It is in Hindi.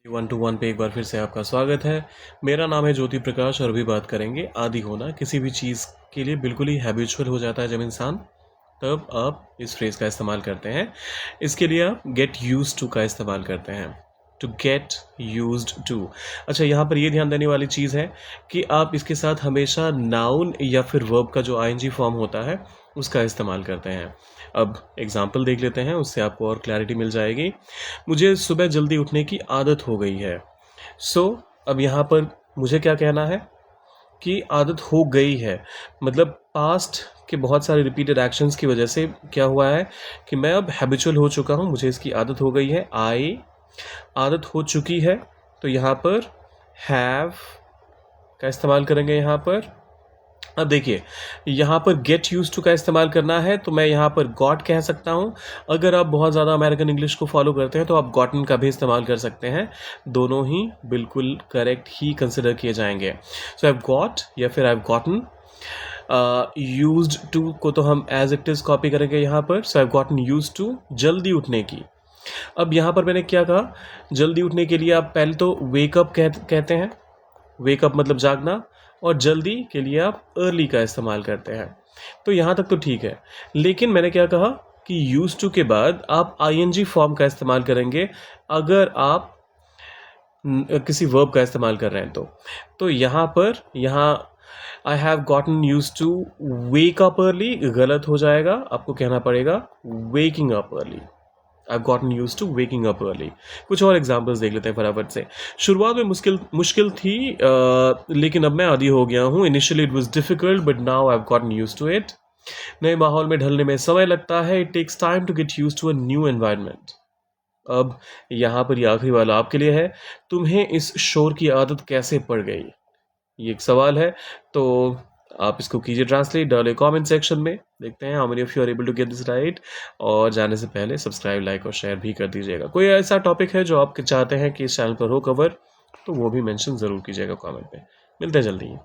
वन टू वन पे एक बार फिर से आपका स्वागत है। मेरा नाम है ज्योति प्रकाश और अभी बात करेंगे आदी होना। किसी भी चीज़ के लिए बिल्कुल ही हैबिचुअल हो जाता है जब इंसान, तब आप इस फ्रेज़ का इस्तेमाल करते हैं। इसके लिए आप गेट यूज्ड टू का इस्तेमाल करते हैं, टू गेट यूज्ड टू। अच्छा, यहाँ पर ये ध्यान देने वाली चीज़ है कि आप इसके साथ हमेशा नाउन या फिर वर्ब का जो आईएनजी फॉर्म होता है उसका इस्तेमाल करते हैं। अब एग्जाम्पल देख लेते हैं, उससे आपको और क्लैरिटी मिल जाएगी। मुझे सुबह जल्दी उठने की आदत हो गई है। अब यहाँ पर मुझे क्या कहना है कि आदत हो गई है, मतलब पास्ट के बहुत सारे रिपीटेड एक्शंस की वजह से क्या हुआ है कि मैं अब हैबिचुअल हो चुका हूँ, मुझे इसकी आदत हो गई है। आदत हो चुकी है, तो यहाँ पर हैव का इस्तेमाल करेंगे। यहाँ पर अब देखिए, यहाँ पर गेट यूज टू का इस्तेमाल करना है तो मैं यहाँ पर गॉट कह सकता हूँ। अगर आप बहुत ज़्यादा अमेरिकन इंग्लिश को फॉलो करते हैं तो आप गॉटन का भी इस्तेमाल कर सकते हैं। दोनों ही बिल्कुल करेक्ट ही कंसिडर किए जाएंगे। सो आई हैव गॉट या फिर I have gotten. Used to को तो हम एज इट इज़ कॉपी करेंगे यहाँ पर। So I have gotten used to जल्दी उठने की। अब यहाँ पर मैंने क्या कहा, जल्दी उठने के लिए आप पहले तो वेकअप कहते हैं। वेकअप मतलब जागना, और जल्दी के लिए आप अर्ली का इस्तेमाल करते हैं। तो यहाँ तक तो ठीक है, लेकिन मैंने क्या कहा कि यूज टू के बाद आप आईएनजी फॉर्म का इस्तेमाल करेंगे अगर आप किसी वर्ब का इस्तेमाल कर रहे हैं तो यहाँ I have gotten use to wake up early गलत हो जाएगा, आपको कहना पड़ेगा waking up early. I've gotten used to waking up early। कुछ और एग्जाम्पल्स देख लेते हैं फटाफट से। शुरुआत में मुश्किल थी, लेकिन अब मैं आदी हो गया हूँ। Initially it was difficult but now I've gotten used to it। नए माहौल में ढलने में समय लगता है। It takes time to get use to a new environment. अब यहाँ पर ये आखिरी वाला आपके लिए है। तुम्हें इस शोर की आदत कैसे पड़ गई, ये एक सवाल है, तो आप इसको कीजिए ट्रांसलेट, डालिए कमेंट सेक्शन में। देखते हैं how many of you are able to get this right. और जाने से पहले सब्सक्राइब, लाइक और शेयर भी कर दीजिएगा। कोई ऐसा टॉपिक है जो आप चाहते हैं कि इस चैनल पर हो कवर, तो वो भी मेंशन ज़रूर कीजिएगा कमेंट में। मिलते हैं जल्दी ही।